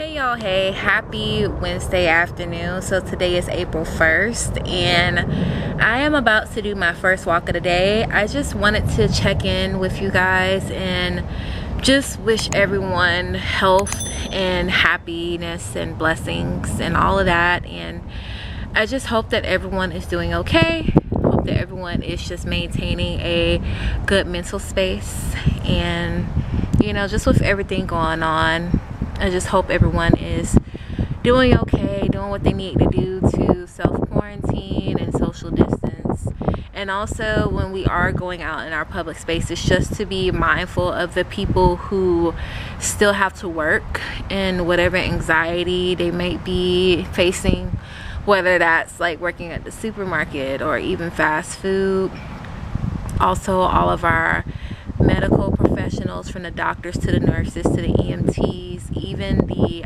Hey y'all, hey, happy Wednesday afternoon. So today is April 1st and I am about to do my first walk of the day. I just wanted to check in with you guys and just wish everyone health and happiness and blessings and all of that. And I just hope that everyone is doing okay. Hope that everyone is just maintaining a good mental space, and you know, just with everything going on, I just hope everyone is doing okay, doing what they need to do to self-quarantine and social distance. And also, when we are going out in our public spaces, just to be mindful of the people who still have to work and whatever anxiety they may be facing, whether that's like working at the supermarket or even fast food. Also, all of our medical professionals, from the doctors to the nurses to the EMTs, even the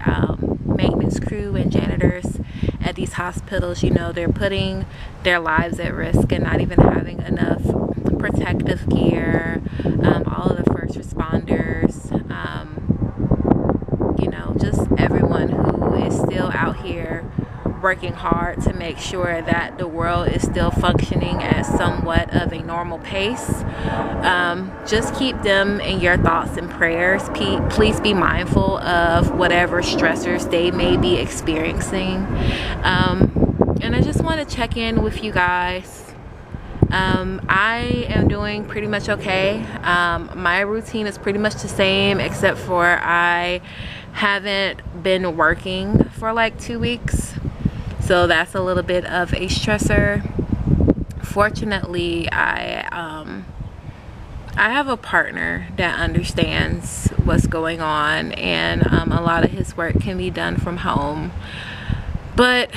maintenance crew and janitors at these hospitals, you know, they're putting their lives at risk and not even having enough protective gear. All of the first responders, you know, just everyone who is still out here working hard to make sure that the world is still functioning at somewhat of a normal pace. Just keep them in your thoughts and prayers. Please be mindful of whatever stressors they may be experiencing. And I just want to check in with you guys. I am doing pretty much okay. My routine is pretty much the same, except for I haven't been working for like 2 weeks. So that's a little bit of a stressor. Fortunately, I have a partner that understands what's going on, and a lot of his work can be done from home. But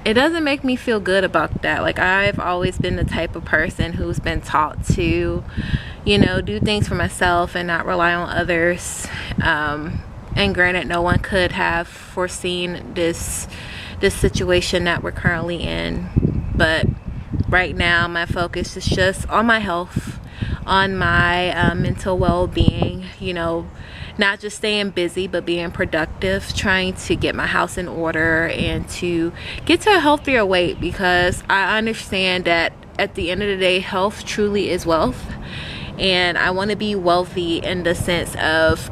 it doesn't make me feel good about that. Like, I've always been the type of person who's been taught to, you know, do things for myself and not rely on others. And granted, no one could have foreseen this situation that we're currently in. But right now, my focus is just on my health, on my mental well-being, you know, not just staying busy, but being productive, trying to get my house in order and to get to a healthier weight, because I understand that at the end of the day, health truly is wealth. And I want to be wealthy in the sense of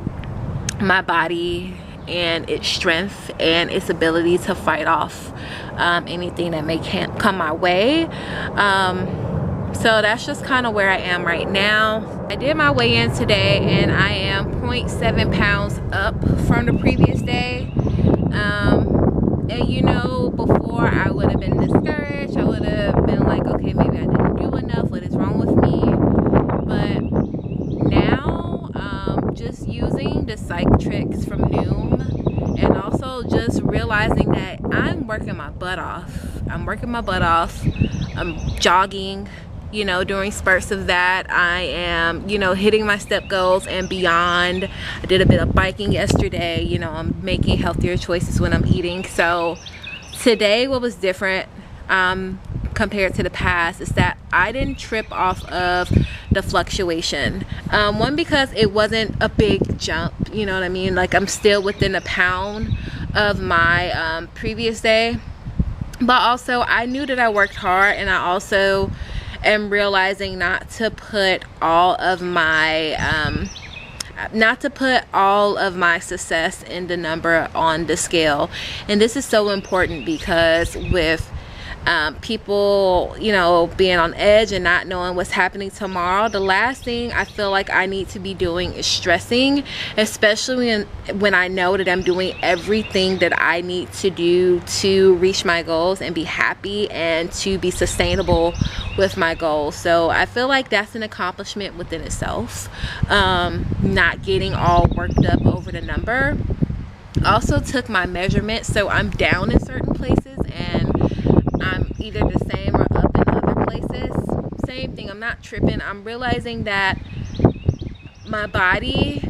my body and its strength and its ability to fight off anything that may come my way. So that's just kind of where I am right now. I did my weigh-in today and I am 0.7 pounds up from the previous day. And you know, before I would have been discouraged. I would have been like, okay, maybe I didn't do enough. What is wrong with me? But now, just using the psych tricks from Noom, and also just realizing that I'm working my butt off. I'm jogging, you know, during spurts of that. I am, you know, hitting my step goals and beyond. I did a bit of biking yesterday. You know, I'm making healthier choices when I'm eating. So today, what was different compared to the past is that I didn't trip off of the fluctuation. One, because it wasn't a big jump, you know what I mean? Like, I'm still within a pound of my previous day. But also, I knew that I worked hard, and I also am realizing not to put all of my success in the number on the scale. And this is so important, because with people, you know, being on edge and not knowing what's happening tomorrow, the last thing I feel like I need to be doing is stressing, especially when I know that I'm doing everything that I need to do to reach my goals and be happy and to be sustainable with my goals. So I feel like that's an accomplishment within itself, not getting all worked up over the number. Also took my measurements, so I'm down in certain places and I'm either the same or up in other places. Same thing, I'm not tripping. I'm realizing that my body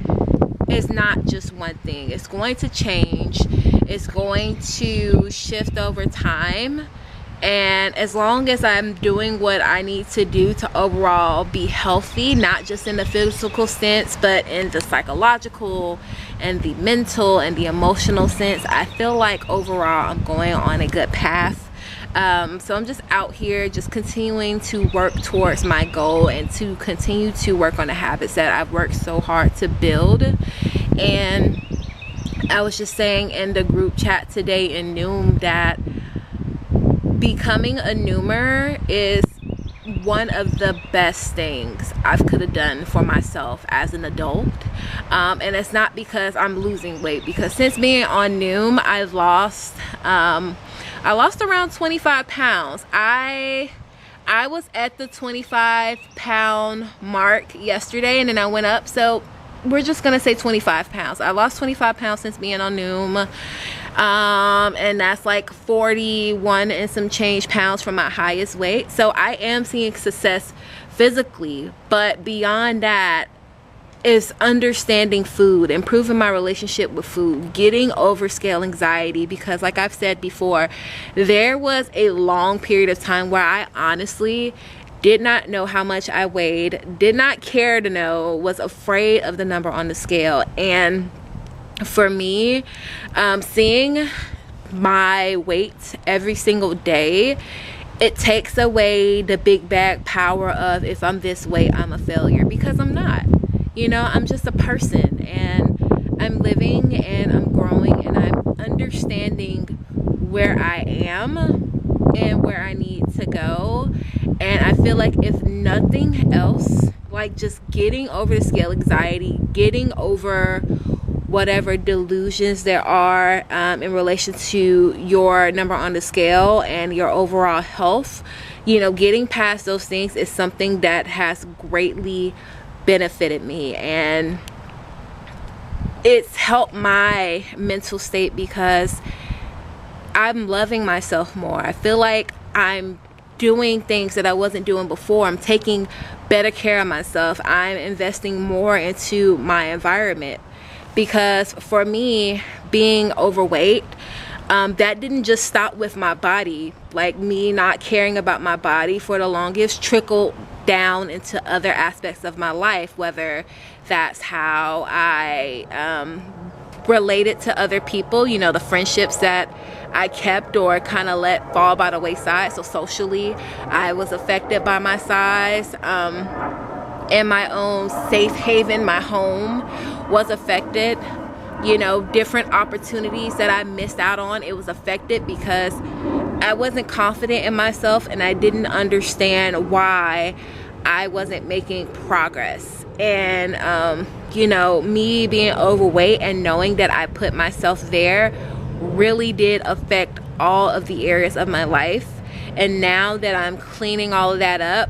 is not just one thing. It's going to change. It's going to shift over time. And as long as I'm doing what I need to do to overall be healthy, not just in the physical sense, but in the psychological and the mental and the emotional sense, I feel like overall I'm going on a good path. So I'm just out here just continuing to work towards my goal and to continue to work on the habits that I've worked so hard to build. And I was just saying in the group chat today in Noom that becoming a Noomer is one of the best things I could have done for myself as an adult. And it's not because I'm losing weight, because since being on Noom, I lost around 25 pounds. I was at the 25-pound mark yesterday, and then I went up, so we're just gonna say 25 pounds. I lost 25 pounds since being on Noom. And that's like 41 and some change pounds from my highest weight. So I am seeing success physically, but beyond that is understanding food, improving my relationship with food, getting over scale anxiety, because like I've said before, there was a long period of time where I honestly did not know how much I weighed, did not care to know, was afraid of the number on the scale. And for me, seeing my weight every single day, it takes away the big bag power of if I'm this weight, I'm a failure, because I'm not. You know, I'm just a person, and I'm living and I'm growing and I'm understanding where I am and where I need to go. And I feel like if nothing else, like just getting over the scale anxiety, getting over whatever delusions there are in relation to your number on the scale and your overall health, you know, getting past those things is something that has greatly benefited me, and it's helped my mental state because I'm loving myself more. I feel like I'm doing things that I wasn't doing before. I'm taking better care of myself. I'm investing more into my environment, because for me, being overweight, that didn't just stop with my body. Like, me not caring about my body for the longest trickled down into other aspects of my life, whether that's how I related to other people, you know, the friendships that I kept or kind of let fall by the wayside. So socially, I was affected by my size, and my own safe haven, my home, was affected. You know, different opportunities that I missed out on, it was affected because I wasn't confident in myself and I didn't understand why I wasn't making progress. And you know, me being overweight and knowing that I put myself there really did affect all of the areas of my life. And now that I'm cleaning all of that up,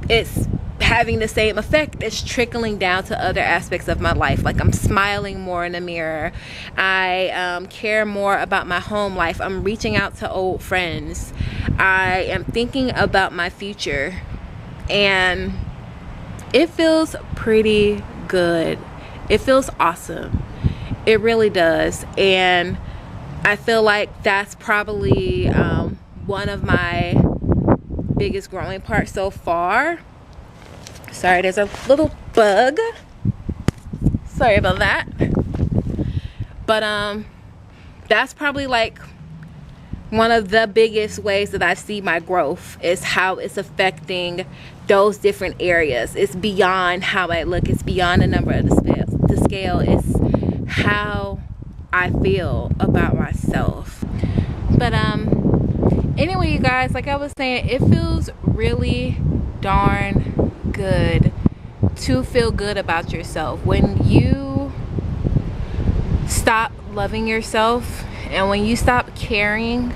it's having the same effect. It's trickling down to other aspects of my life. Like, I'm smiling more in the mirror. I care more about my home life. I'm reaching out to old friends. I am thinking about my future, and it feels pretty good. It feels awesome. It really does. And I feel like that's probably one of my biggest growing parts so far. Sorry, there's a little bug. Sorry about that. But that's probably like one of the biggest ways that I see my growth, is how it's affecting those different areas. It's beyond how I look. It's beyond the number of the scale. It's how I feel about myself. But anyway, you guys, like I was saying, it feels really darn good to feel good about yourself. When you stop loving yourself and when you stop caring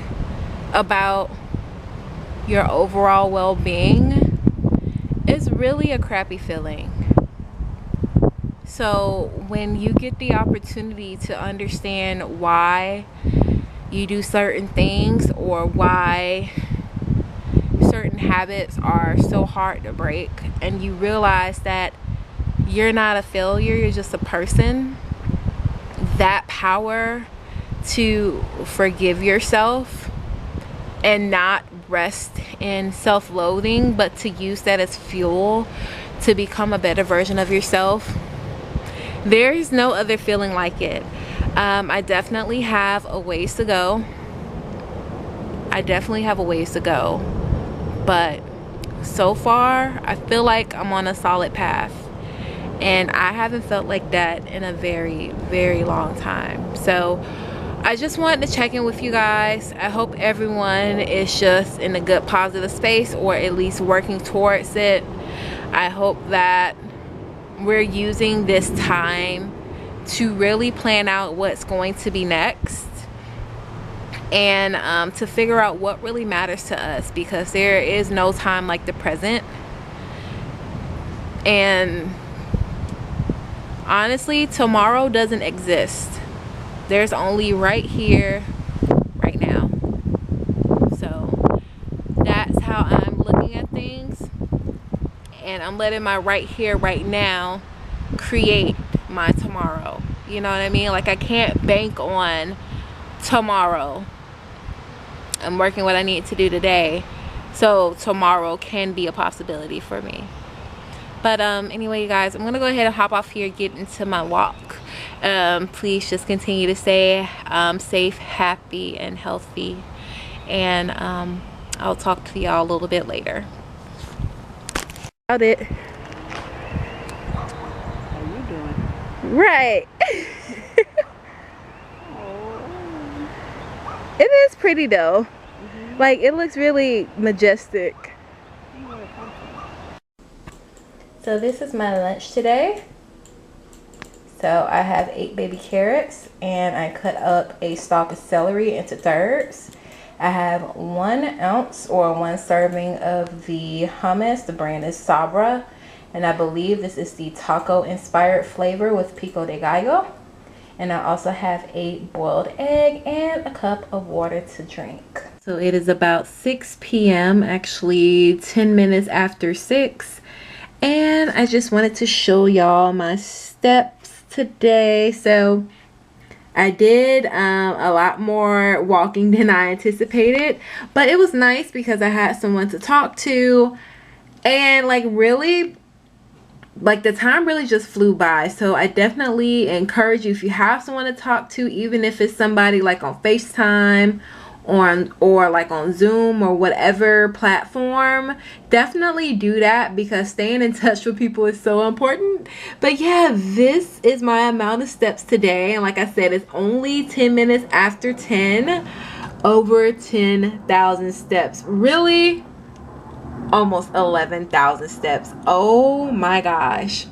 about your overall well-being, it's really a crappy feeling. So when you get the opportunity to understand why you do certain things, or why certain habits are so hard to break, and you realize that you're not a failure, you're just a person, that power to forgive yourself and not rest in self-loathing, but to use that as fuel to become a better version of yourself, there is no other feeling like it. I definitely have a ways to go. But so far I feel like I'm on a solid path, and I haven't felt like that in a very, very long time. So I just wanted to check in with you guys. I hope everyone is just in a good positive space, or at least working towards it. I hope that we're using this time to really plan out what's going to be next, and to figure out what really matters to us, because there is no time like the present. And honestly, tomorrow doesn't exist. There's only right here, right now. So that's how I'm looking at things, and I'm letting my right here, right now create my tomorrow. You know what I mean? Like, I can't bank on tomorrow. I'm working what I need to do today, so tomorrow can be a possibility for me. But anyway, you guys, I'm gonna go ahead and hop off here, get into my walk. Please just continue to stay safe, happy, and healthy, and I'll talk to y'all a little bit later. About it. How you doing? Right. It is pretty though. Like, it looks really majestic. So this is my lunch today. So I have 8 baby carrots, and I cut up a stalk of celery into thirds. I have 1 ounce or 1 serving of the hummus. The brand is Sabra, and I believe this is the taco inspired flavor with pico de gallo. And I also have a boiled egg and a cup of water to drink. So it is about 6 p.m. actually 10 minutes after 6. And I just wanted to show y'all my steps today. So I did a lot more walking than I anticipated. But it was nice because I had someone to talk to. And like, really, like, the time really just flew by. So I definitely encourage you, if you have someone to talk to, even if it's somebody like on FaceTime or like on Zoom or whatever platform, definitely do that, because staying in touch with people is so important. But yeah, this is my amount of steps today, and like I said, it's only 10 minutes after 10. Over 10,000 steps. Really, almost 11,000 steps. Oh my gosh.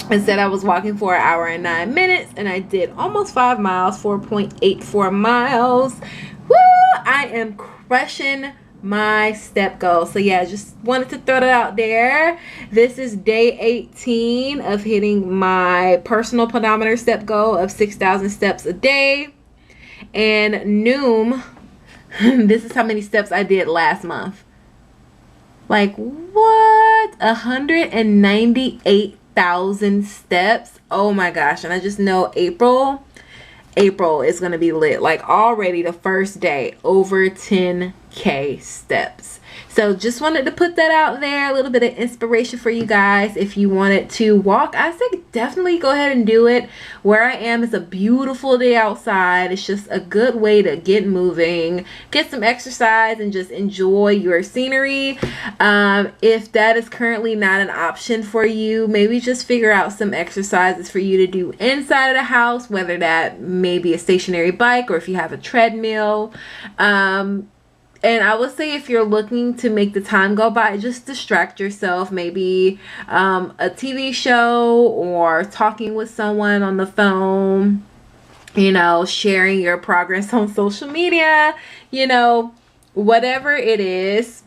I said I was walking for 1 hour and 9 minutes, and I did almost 5 miles, 4.84 miles. Woo! I am crushing my step goal. So yeah, just wanted to throw that out there. This is day 18 of hitting my personal pedometer step goal of 6,000 steps a day. And Noom, this is how many steps I did last month. Like, what? 198,000 steps. Oh my gosh. And I just know April is gonna be lit. Like, already the first day, over 10K steps. So just wanted to put that out there, a little bit of inspiration for you guys. If you wanted to walk, I say definitely go ahead and do it. Where I am is a beautiful day outside. It's just a good way to get moving, get some exercise, and just enjoy your scenery. If that is currently not an option for you, maybe just figure out some exercises for you to do inside of the house, whether that may be a stationary bike or if you have a treadmill. And I would say, if you're looking to make the time go by, just distract yourself. Maybe a TV show, or talking with someone on the phone, you know, sharing your progress on social media, you know, whatever it is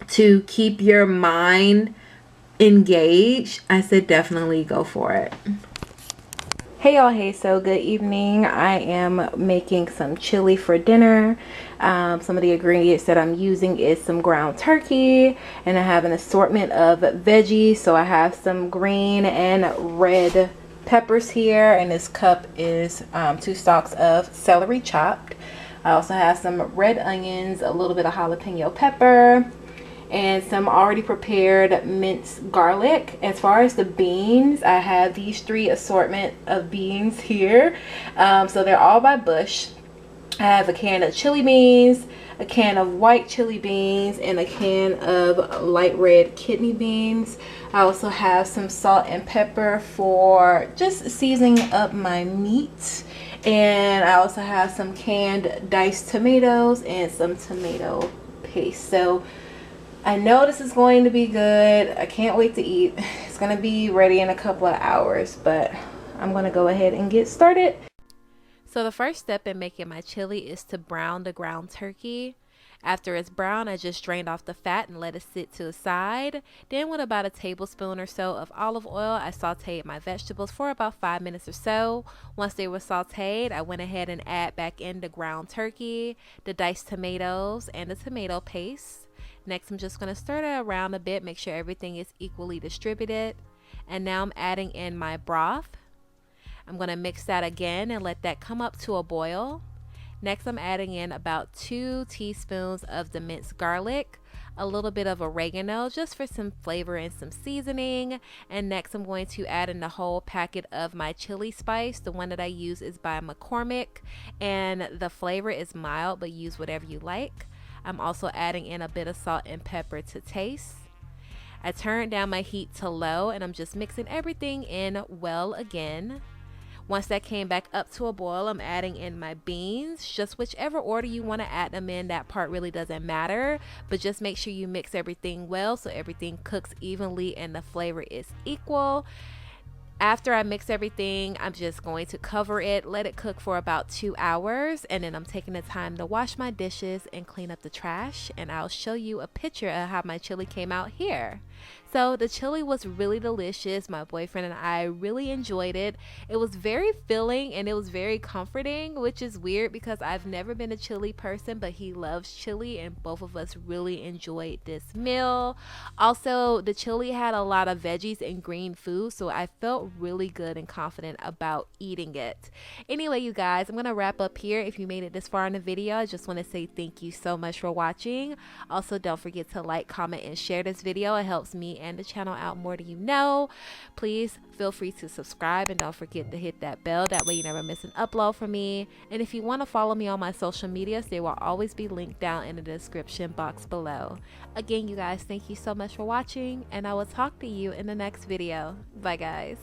to keep your mind engaged. I said definitely go for it. Hey y'all, hey, so good evening. I am making some chili for dinner. Some of the ingredients that I'm using is some ground turkey, and I have an assortment of veggies. So I have some green and red peppers here, and this cup is 2 stalks of celery chopped. I also have some red onions, a little bit of jalapeno pepper, and some already prepared minced garlic. As far as the beans, I have these 3 assortment of beans here. So they're all by Bush. I have a can of chili beans, a can of white chili beans, and a can of light red kidney beans. I also have some salt and pepper for just seasoning up my meat. And I also have some canned diced tomatoes and some tomato paste. So I know this is going to be good. I can't wait to eat. It's going to be ready in a couple of hours, but I'm going to go ahead and get started. So the first step in making my chili is to brown the ground turkey. After it's brown, I just drained off the fat and let it sit to the side. Then with about a tablespoon or so of olive oil, I sauteed my vegetables for about 5 minutes or so. Once they were sauteed, I went ahead and add back in the ground turkey, the diced tomatoes, and the tomato paste. Next, I'm just going to stir it around a bit, make sure everything is equally distributed. And now I'm adding in my broth. I'm going to mix that again and let that come up to a boil. Next, I'm adding in about 2 teaspoons of the minced garlic, a little bit of oregano just for some flavor and some seasoning. And next, I'm going to add in the whole packet of my chili spice. The one that I use is by McCormick, and the flavor is mild, but use whatever you like. I'm also adding in a bit of salt and pepper to taste. I turned down my heat to low, and I'm just mixing everything in well again. Once that came back up to a boil, I'm adding in my beans, just whichever order you want to add them in. That part really doesn't matter, but just make sure you mix everything well so everything cooks evenly and the flavor is equal. After I mix everything, I'm just going to cover it, let it cook for about 2 hours, and then I'm taking the time to wash my dishes and clean up the trash, and I'll show you a picture of how my chili came out here. So the chili was really delicious. My boyfriend and I really enjoyed it. It was very filling and it was very comforting, which is weird because I've never been a chili person, but he loves chili and both of us really enjoyed this meal. Also, the chili had a lot of veggies and green food, so I felt really good and confident about eating it. Anyway, you guys, I'm going to wrap up here. If you made it this far in the video, I just want to say thank you so much for watching. Also, don't forget to like, comment, and share this video. It helps me and the channel out more than you know. Please feel free to subscribe and don't forget to hit that bell. That way you never miss an upload from me. And if you want to follow me on my social medias, they will always be linked down in the description box below. Again, you guys, thank you so much for watching, and I will talk to you in the next video. Bye, guys.